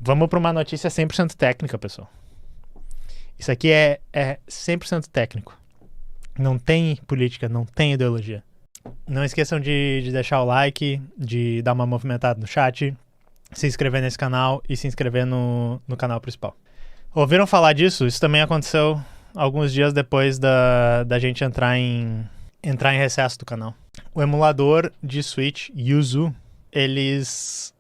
Vamos para uma notícia 100% técnica, pessoal. Isso aqui é 100% técnico. Não tem política, não tem ideologia. Não esqueçam de deixar o like, de dar uma movimentada no chat, se inscrever nesse canal e se inscrever no canal principal. Ouviram falar disso? Isso também aconteceu alguns dias depois da gente entrar em recesso do canal. O emulador de Switch, Yuzu, eles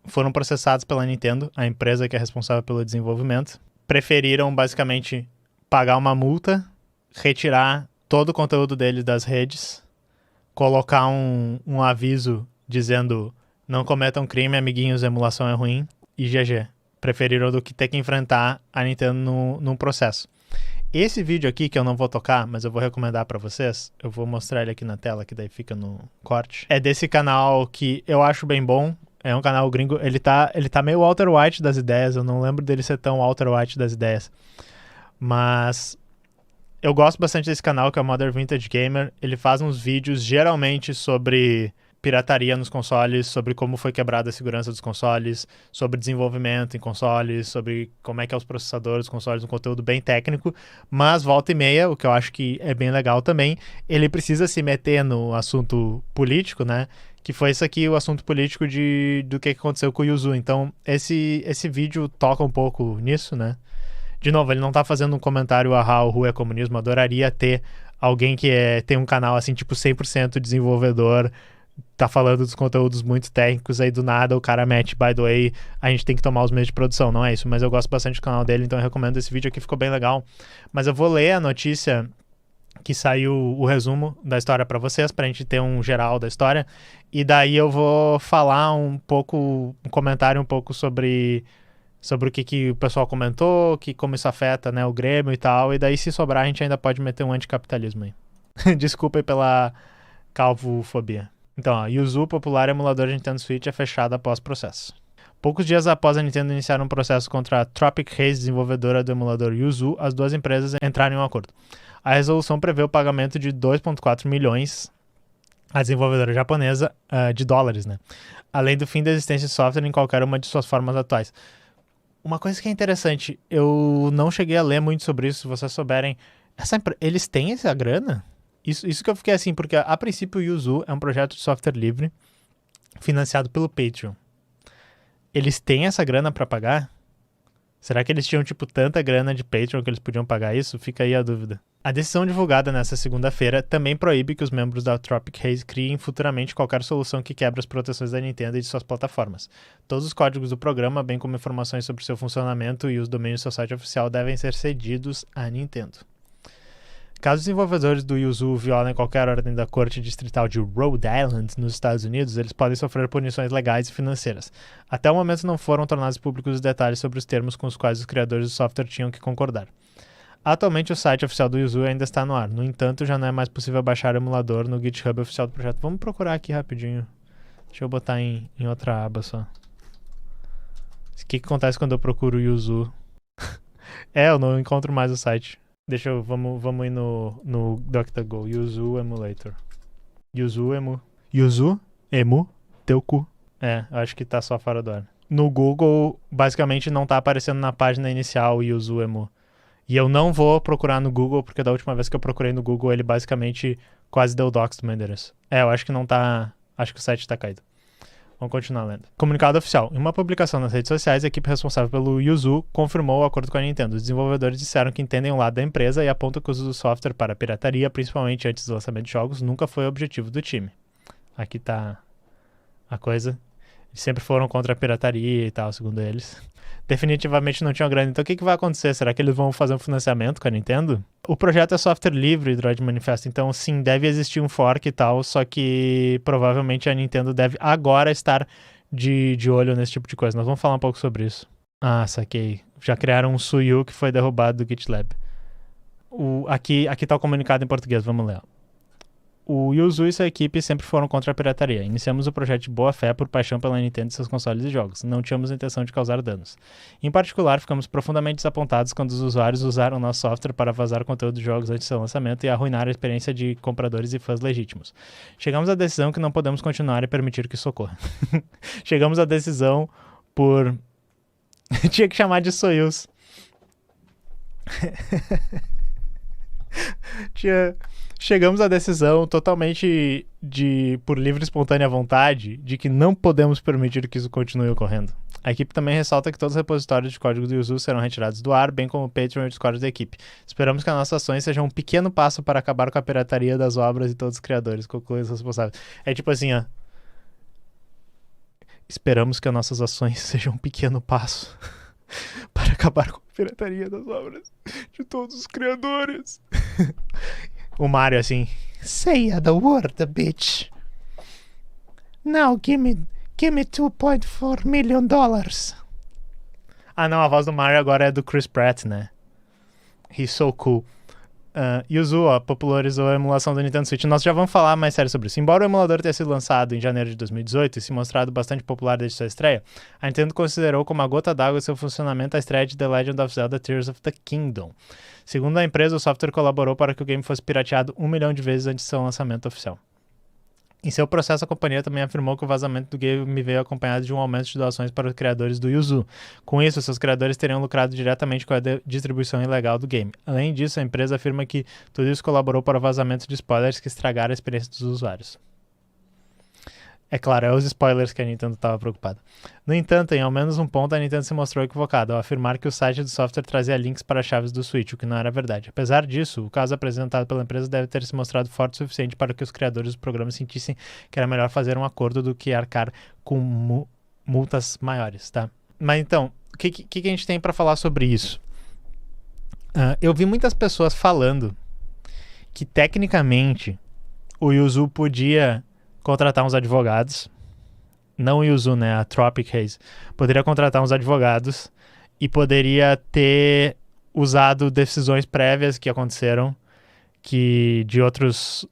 foram processados pela Nintendo, a empresa que é responsável pelo desenvolvimento. Preferiram basicamente pagar uma multa, retirar todo o conteúdo deles das redes, colocar um aviso dizendo não cometam crime, amiguinhos, emulação é ruim, e GG. Preferiram do que ter que enfrentar a Nintendo num processo. Esse vídeo aqui, que eu não vou tocar, mas eu vou recomendar pra vocês, eu vou mostrar ele aqui na tela, que daí fica no corte, é desse canal que eu acho bem bom. É um canal gringo, ele tá meio Walter White das ideias, eu não lembro dele ser tão Walter White das ideias. Mas eu gosto bastante desse canal, que é o Modern Vintage Gamer. Ele faz uns vídeos geralmente sobre pirataria nos consoles, sobre como foi quebrada a segurança dos consoles, sobre desenvolvimento em consoles, sobre como é que é os processadores dos consoles, um conteúdo bem técnico, mas volta e meia, o que eu acho que é bem legal também, ele precisa se meter no assunto político, né? Que foi isso aqui, o assunto político do que aconteceu com o Yuzu. Então, esse vídeo toca um pouco nisso, né? De novo, ele não tá fazendo um comentário, o Ru é comunismo, adoraria ter alguém que tem um canal, assim, tipo, 100% desenvolvedor, tá falando dos conteúdos muito técnicos, aí do nada o cara mete, by the way, a gente tem que tomar os meios de produção, não é isso, mas eu gosto bastante do canal dele, então eu recomendo esse vídeo aqui, ficou bem legal. Mas eu vou ler a notícia que saiu, o resumo da história pra vocês, pra gente ter um geral da história, e daí eu vou falar um comentário um pouco sobre o que o pessoal comentou, como isso afeta, né, o Grêmio e tal, e daí se sobrar a gente ainda pode meter um anticapitalismo aí. Desculpem pela calvofobia. Então, ó, Yuzu, popular emulador de Nintendo Switch, é fechado após processo. Poucos dias após a Nintendo iniciar um processo contra a Tropic Haze, desenvolvedora do emulador Yuzu, as duas empresas entraram em um acordo. A resolução prevê o pagamento de 2,4 milhões à desenvolvedora japonesa de dólares, né? Além do fim da existência de software em qualquer uma de suas formas atuais. Uma coisa que é interessante, eu não cheguei a ler muito sobre isso, se vocês souberem, eles têm essa grana? Isso que eu fiquei assim, porque a princípio o Yuzu é um projeto de software livre financiado pelo Patreon. Eles têm essa grana pra pagar? Será que eles tinham, tipo, tanta grana de Patreon que eles podiam pagar isso? Fica aí a dúvida. A decisão divulgada nesta segunda-feira também proíbe que os membros da Tropic Haze criem futuramente qualquer solução que quebre as proteções da Nintendo e de suas plataformas. Todos os códigos do programa, bem como informações sobre seu funcionamento e os domínios do seu site oficial, devem ser cedidos à Nintendo. Caso os desenvolvedores do Yuzu violem qualquer ordem da Corte Distrital de Rhode Island, nos Estados Unidos, eles podem sofrer punições legais e financeiras. Até o momento não foram tornados públicos os detalhes sobre os termos com os quais os criadores do software tinham que concordar. Atualmente o site oficial do Yuzu ainda está no ar, no entanto já não é mais possível baixar o emulador no GitHub oficial do projeto. Vamos procurar aqui rapidinho. Deixa eu botar em outra aba só. O que acontece quando eu procuro Yuzu? Eu não encontro mais o site. Vamos ir no DuckDuckGo. Yuzu Emulator. Yuzu Emu, teu cu. Acho que tá só fora do ar. No Google, basicamente não tá aparecendo na página inicial Yuzu Emu. E eu não vou procurar no Google, porque da última vez que eu procurei no Google, ele basicamente quase deu docs do meu endereço. Eu acho que não tá... Acho que o site tá caído. Vamos continuar lendo. Comunicado oficial. Em uma publicação nas redes sociais, a equipe responsável pelo Yuzu confirmou o acordo com a Nintendo. Os desenvolvedores disseram que entendem o lado da empresa e apontam que o uso do software para pirataria, principalmente antes do lançamento de jogos, nunca foi o objetivo do time. Aqui tá a coisa. Eles sempre foram contra a pirataria e tal, segundo eles. Definitivamente não tinham grana. Então o que vai acontecer? Será que eles vão fazer um financiamento com a Nintendo? O projeto é software livre, Droid Manifesto, então sim, deve existir um fork e tal, só que provavelmente a Nintendo deve agora estar de olho nesse tipo de coisa. Nós vamos falar um pouco sobre isso. Ah, saquei. Já criaram um Suyu que foi derrubado do GitLab. Aqui tá o comunicado em português, vamos ler. O Yuzu e sua equipe sempre foram contra a pirataria. Iniciamos o projeto de boa fé por paixão pela Nintendo e seus consoles e jogos. Não tínhamos a intenção de causar danos. Em particular, ficamos profundamente desapontados quando os usuários usaram nosso software para vazar conteúdo de jogos antes do seu lançamento e arruinar a experiência de compradores e fãs legítimos. Chegamos à decisão que não podemos continuar e permitir que isso ocorra. Chegamos à decisão por Tinha que chamar de Soyuz. Chegamos à decisão totalmente por livre e espontânea vontade de que não podemos permitir que isso continue ocorrendo. A equipe também ressalta que todos os repositórios de código do Yuzu serão retirados do ar, bem como o Patreon e o Discord da equipe. Esperamos que as nossas ações sejam um pequeno passo para acabar com a pirataria das obras e todos os criadores, concluem os responsáveis. É tipo assim, ó. Esperamos que as nossas ações sejam um pequeno passo para acabar com a pirataria das obras de todos os criadores. O Mario assim, say the word, bitch. Now give me $2.4 million. Ah não, a voz do Mario agora é do Chris Pratt, né? He's so cool. Yuzu, popularizou a emulação do Nintendo Switch. Nós já vamos falar mais sério sobre isso. Embora o emulador tenha sido lançado em janeiro de 2018 e se mostrado bastante popular desde sua estreia, a Nintendo considerou como a gota d'água seu funcionamento a estreia de The Legend of Zelda Tears of the Kingdom. Segundo a empresa, o software colaborou para que o game fosse pirateado 1 milhão de vezes antes de seu lançamento oficial. Em seu processo, a companhia também afirmou que o vazamento do game veio acompanhado de um aumento de doações para os criadores do Yuzu. Com isso, seus criadores teriam lucrado diretamente com a distribuição ilegal do game. Além disso, a empresa afirma que tudo isso colaborou para o vazamento de spoilers que estragaram a experiência dos usuários. É claro, é os spoilers que a Nintendo estava preocupada. No entanto, em ao menos um ponto, a Nintendo se mostrou equivocada ao afirmar que o site do software trazia links para chaves do Switch, o que não era verdade. Apesar disso, o caso apresentado pela empresa deve ter se mostrado forte o suficiente para que os criadores do programa sentissem que era melhor fazer um acordo do que arcar com multas maiores, tá? Mas então, o que a gente tem para falar sobre isso? Eu vi muitas pessoas falando que, tecnicamente, o Yuzu podia contratar uns advogados, não o Yuzu, né, a Tropic Haze, poderia contratar uns advogados e poderia ter usado decisões prévias que aconteceram, que de outros,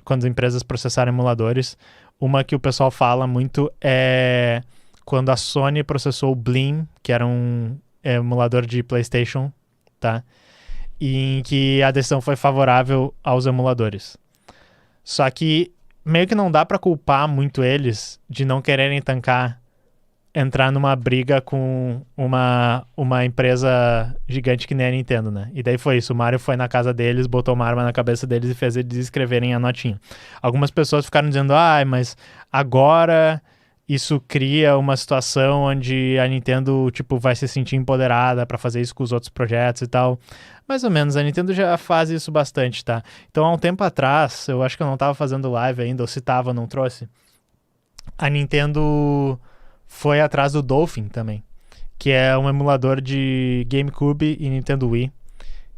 quando as empresas processaram emuladores. Uma que o pessoal fala muito é quando a Sony processou o Blim, que era um emulador de PlayStation, tá? E em que a decisão foi favorável aos emuladores. Só que meio que não dá pra culpar muito eles de não quererem entrar numa briga com uma empresa gigante que nem a Nintendo, né? E daí foi isso, o Mario foi na casa deles, botou uma arma na cabeça deles e fez eles escreverem a notinha. Algumas pessoas ficaram dizendo, mas agora isso cria uma situação onde a Nintendo, tipo, vai se sentir empoderada pra fazer isso com os outros projetos e tal. Mais ou menos, a Nintendo já faz isso bastante, tá? Então, há um tempo atrás, eu acho que eu não tava fazendo live ainda, ou se tava, não trouxe. A Nintendo foi atrás do Dolphin também, que é um emulador de GameCube e Nintendo Wii,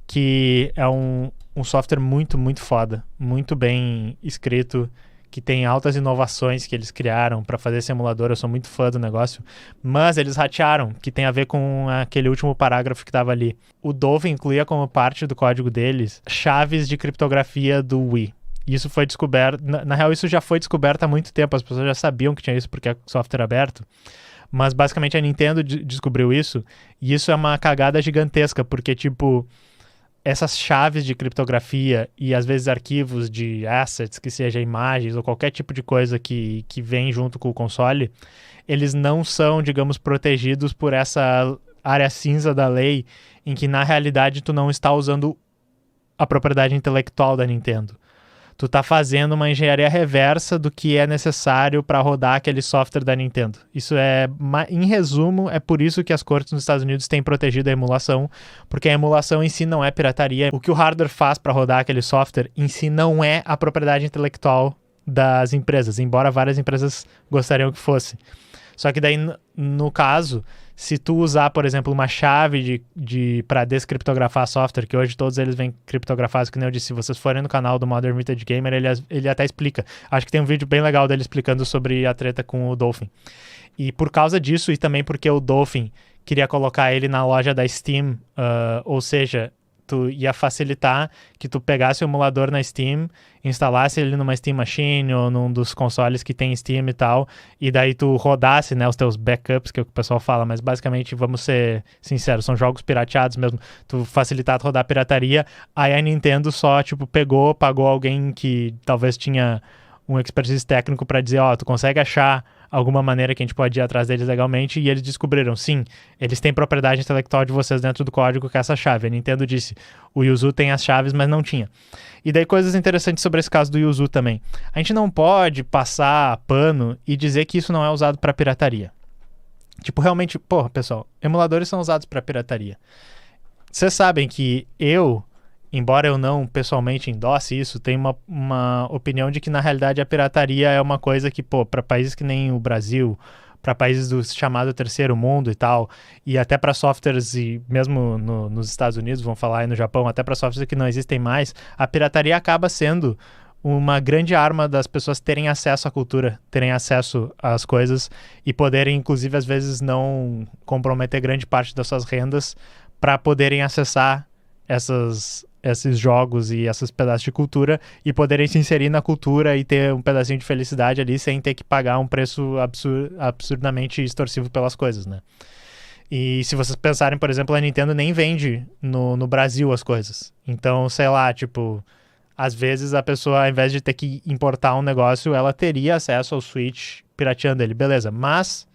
que é um software muito, muito foda, muito bem escrito, que tem altas inovações que eles criaram para fazer esse emulador. Eu sou muito fã do negócio, mas eles ratearam, que tem a ver com aquele último parágrafo que estava ali. O Dolphin incluía como parte do código deles chaves de criptografia do Wii. Isso foi descoberto, na real isso já foi descoberto há muito tempo, as pessoas já sabiam que tinha isso porque é software aberto, mas basicamente a Nintendo descobriu isso, e isso é uma cagada gigantesca, porque tipo, essas chaves de criptografia e às vezes arquivos de assets, que seja imagens ou qualquer tipo de coisa que vem junto com o console, eles não são, digamos, protegidos por essa área cinza da lei, em que na realidade tu não está usando a propriedade intelectual da Nintendo. Tu tá fazendo uma engenharia reversa do que é necessário para rodar aquele software da Nintendo. Isso em resumo, é por isso que as cortes nos Estados Unidos têm protegido a emulação, porque a emulação em si não é pirataria. O que o hardware faz para rodar aquele software em si não é a propriedade intelectual das empresas, embora várias empresas gostariam que fosse. Só que daí, no caso, se tu usar, por exemplo, uma chave para descriptografar software, que hoje todos eles vêm criptografados, que nem eu disse, se vocês forem no canal do Modern Vintage Gamer, ele até explica. Acho que tem um vídeo bem legal dele explicando sobre a treta com o Dolphin. E por causa disso, e também porque o Dolphin queria colocar ele na loja da Steam, ou seja, tu ia facilitar que tu pegasse o emulador na Steam, instalasse ele numa Steam Machine ou num dos consoles que tem Steam e tal, e daí tu rodasse, né, os teus backups, que é o que o pessoal fala, mas basicamente, vamos ser sinceros, são jogos pirateados mesmo, tu facilitar tu rodar a pirataria. Aí a Nintendo só, tipo, pagou alguém que talvez tinha um expertise técnico pra dizer, tu consegue achar alguma maneira que a gente pode ir atrás deles legalmente, e eles descobriram, sim, eles têm propriedade intelectual de vocês dentro do código que é essa chave. A Nintendo disse, o Yuzu tem as chaves, mas não tinha. E daí coisas interessantes sobre esse caso do Yuzu também. A gente não pode passar pano e dizer que isso não é usado para pirataria. Tipo, realmente, porra, pessoal, emuladores são usados para pirataria. Vocês sabem que embora eu não pessoalmente endosse isso, tenho uma opinião de que na realidade a pirataria é uma coisa que, pô, para países que nem o Brasil, para países do chamado terceiro mundo e tal, e até para softwares, e mesmo nos Estados Unidos, vão falar aí no Japão, até para softwares que não existem mais, a pirataria acaba sendo uma grande arma das pessoas terem acesso à cultura, terem acesso às coisas e poderem, inclusive, às vezes não comprometer grande parte das suas rendas para poderem acessar esses jogos e esses pedaços de cultura e poderem se inserir na cultura e ter um pedacinho de felicidade ali sem ter que pagar um preço absurdamente extorsivo pelas coisas, né? E se vocês pensarem, por exemplo, a Nintendo nem vende no Brasil as coisas. Então, sei lá, tipo, às vezes a pessoa, ao invés de ter que importar um negócio, ela teria acesso ao Switch pirateando ele, beleza. Mas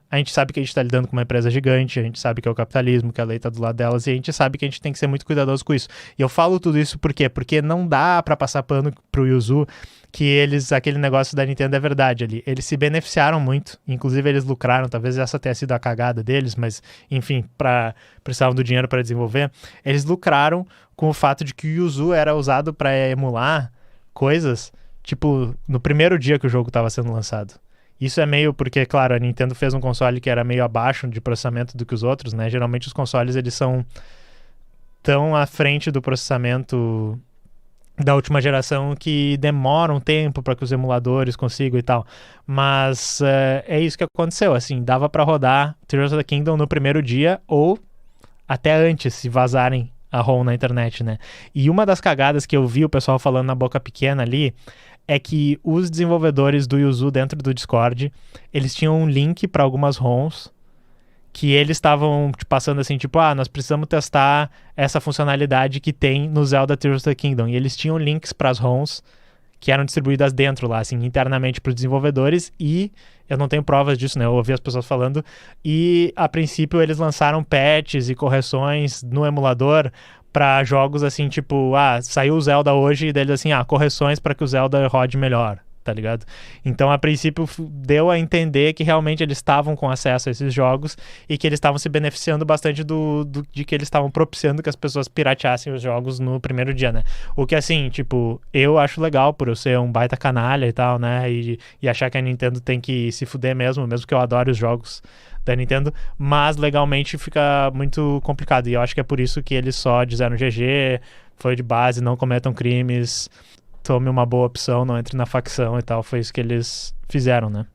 a gente sabe que a gente está lidando com uma empresa gigante, a gente sabe que é o capitalismo, que a lei está do lado delas, e a gente sabe que a gente tem que ser muito cuidadoso com isso. E eu falo tudo isso por quê? Porque não dá para passar pano pro Yuzu que aquele negócio da Nintendo é verdade ali. Eles se beneficiaram muito, inclusive eles lucraram, talvez essa tenha sido a cagada deles, mas enfim, precisavam do dinheiro para desenvolver. Eles lucraram com o fato de que o Yuzu era usado para emular coisas, tipo, no primeiro dia que o jogo estava sendo lançado. Isso é meio porque, claro, a Nintendo fez um console que era meio abaixo de processamento do que os outros, né? Geralmente os consoles, eles são tão à frente do processamento da última geração que demora um tempo para que os emuladores consigam e tal. Mas é isso que aconteceu, assim, dava para rodar Tears of the Kingdom no primeiro dia ou até antes, se vazarem a ROM na internet, né? E uma das cagadas que eu vi o pessoal falando na boca pequena ali é que os desenvolvedores do Yuzu dentro do Discord, eles tinham um link para algumas ROMs que eles estavam passando assim, tipo, nós precisamos testar essa funcionalidade que tem no Zelda Tears of the Kingdom. E eles tinham links para as ROMs que eram distribuídas dentro lá, assim, internamente para os desenvolvedores, e eu não tenho provas disso, né? Eu ouvi as pessoas falando, e a princípio eles lançaram patches e correções no emulador para jogos assim, tipo, saiu o Zelda hoje, e deles assim, correções para que o Zelda rode melhor, tá ligado? Então, a princípio, deu a entender que realmente eles estavam com acesso a esses jogos e que eles estavam se beneficiando bastante de que eles estavam propiciando que as pessoas pirateassem os jogos no primeiro dia, né? O que, assim, tipo, eu acho legal por eu ser um baita canalha e tal, né? E achar que a Nintendo tem que se fuder mesmo que eu adore os jogos da Nintendo, mas legalmente fica muito complicado. E eu acho que é por isso que eles só disseram GG, foi de base, não cometam crimes, tome uma boa opção, não entre na facção e tal. Foi isso que eles fizeram, né?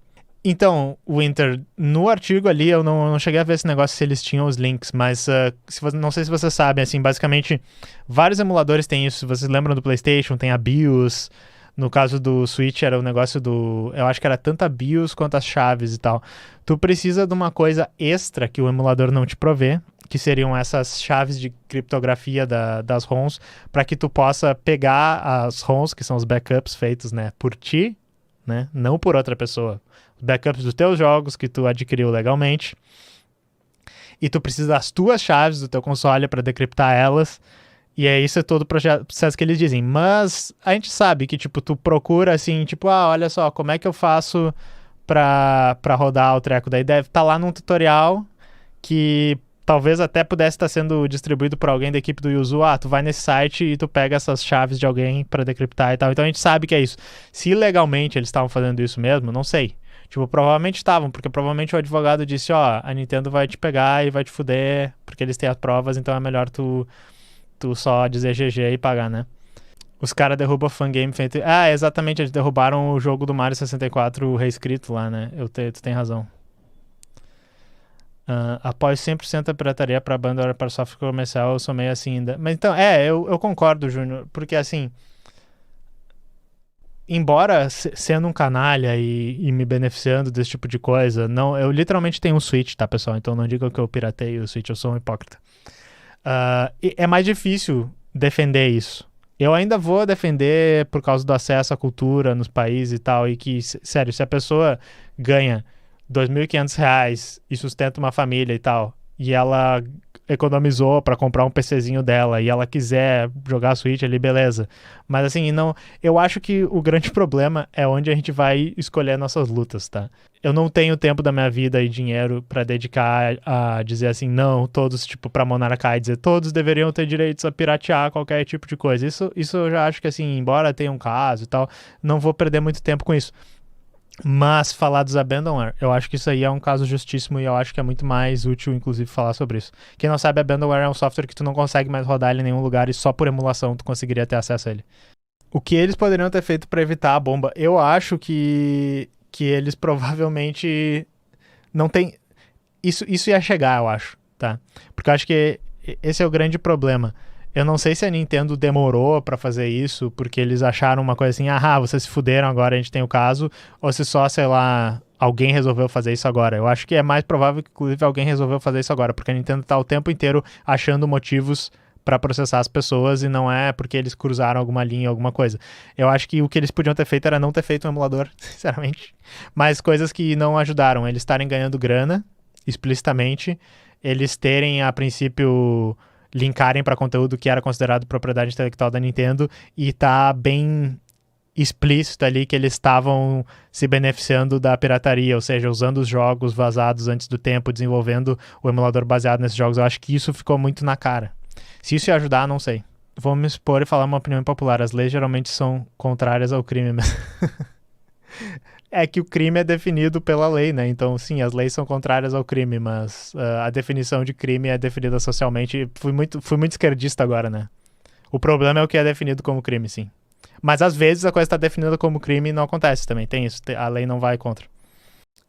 Então, Winter, no artigo ali eu não cheguei a ver esse negócio se eles tinham os links, mas não sei se vocês sabem, assim, basicamente vários emuladores têm isso. Se vocês lembram do PlayStation, tem a BIOS. No caso do Switch era o negócio eu acho que era tanto a BIOS quanto as chaves e tal. Tu precisa de uma coisa extra que o emulador não te provê, que seriam essas chaves de criptografia das ROMs, para que tu possa pegar as ROMs, que são os backups feitos, né, por ti, né, não por outra pessoa. Os backups dos teus jogos que tu adquiriu legalmente. E tu precisa das tuas chaves do teu console para decriptar elas. E é isso, é todo o processo que eles dizem. Mas a gente sabe que, tipo, tu procura, assim, tipo, olha só, como é que eu faço pra rodar o treco? Daí deve estar lá num tutorial que talvez até pudesse estar sendo distribuído por alguém da equipe do Yuzu. Tu vai nesse site e tu pega essas chaves de alguém pra decriptar e tal. Então a gente sabe que é isso. Se legalmente eles estavam fazendo isso mesmo, não sei. Tipo, provavelmente estavam, porque provavelmente o advogado disse, a Nintendo vai te pegar e vai te fuder, porque eles têm as provas, então é melhor tu só dizer GG e pagar, né? Os caras derrubam fangame feito... exatamente, eles derrubaram o jogo do Mario 64 reescrito lá, né? Tu tem razão. Apoio 100% a pirataria pra banda ou para software comercial, eu sou meio assim ainda. Mas então, eu concordo, Júnior, porque assim... Embora sendo um canalha e me beneficiando desse tipo de coisa, eu literalmente tenho um Switch, tá, pessoal? Então não digam que eu pirateio o Switch, eu sou um hipócrita. É mais difícil defender isso. Eu ainda vou defender por causa do acesso à cultura nos países e tal, e que, sério, se a pessoa ganha R$ 2.500 e sustenta uma família e tal, e ela economizou pra comprar um PCzinho dela e ela quiser jogar a Switch ali, beleza. Mas assim, não, eu acho que o grande problema é onde a gente vai escolher nossas lutas, tá? Eu não tenho tempo da minha vida e dinheiro pra dedicar a dizer assim, não, todos, tipo, pra monarcar e dizer todos deveriam ter direitos a piratear qualquer tipo de coisa. Isso eu já acho que, assim, embora tenha um caso e tal, não vou perder muito tempo com isso. Mas falar dos Abandonware, eu acho que isso aí é um caso justíssimo e eu acho que é muito mais útil, inclusive, falar sobre isso. Quem não sabe, Abandonware é um software que tu não consegue mais rodar ele em nenhum lugar e só por emulação tu conseguiria ter acesso a ele. O que eles poderiam ter feito pra evitar a bomba? Eu acho que eles provavelmente não tem... Isso ia chegar, eu acho, tá? Porque eu acho que esse é o grande problema. Eu não sei se a Nintendo demorou pra fazer isso, porque eles acharam uma coisa assim, ah, vocês se fuderam agora, a gente tem o caso, ou se só, sei lá, alguém resolveu fazer isso agora. Eu acho que é mais provável que, inclusive, alguém resolveu fazer isso agora, porque a Nintendo tá o tempo inteiro achando motivos pra processar as pessoas e não é porque eles cruzaram alguma linha, alguma coisa. Eu acho que o que eles podiam ter feito era não ter feito um emulador, sinceramente. Mas coisas que não ajudaram, eles estarem ganhando grana, explicitamente, eles terem, a princípio, linkarem para conteúdo que era considerado propriedade intelectual da Nintendo e tá bem explícito ali que eles estavam se beneficiando da pirataria, ou seja, usando os jogos vazados antes do tempo, desenvolvendo o emulador baseado nesses jogos. Eu acho que isso ficou muito na cara. Se isso ia ajudar, não sei. Vou me expor e falar uma opinião impopular. As leis geralmente são contrárias ao crime mesmo. É que o crime é definido pela lei, né? Então, sim, as leis são contrárias ao crime, mas a definição de crime é definida socialmente. Fui muito esquerdista agora, né? O problema é o que é definido como crime, sim. Mas às vezes a coisa está definida como crime e não acontece também. Tem isso, a lei não vai contra.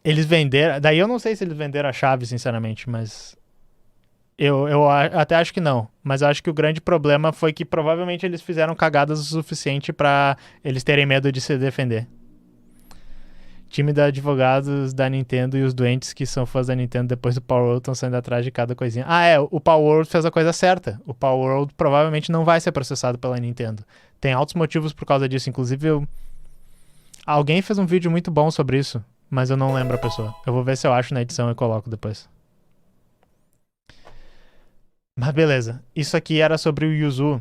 Eles venderam. Daí eu não sei se eles venderam a chave, sinceramente, mas. Eu até acho que não. Mas eu acho que o grande problema foi que provavelmente eles fizeram cagadas o suficiente pra eles terem medo de se defender. Time de advogados da Nintendo e os doentes que são fãs da Nintendo depois do Power World estão saindo atrás de cada coisinha. Ah, o Power World fez a coisa certa. O Power World provavelmente não vai ser processado pela Nintendo. Tem altos motivos por causa disso. Inclusive, alguém fez um vídeo muito bom sobre isso, mas eu não lembro a pessoa. Eu vou ver se eu acho na edição e coloco depois. Mas beleza. Isso aqui era sobre o Yuzu.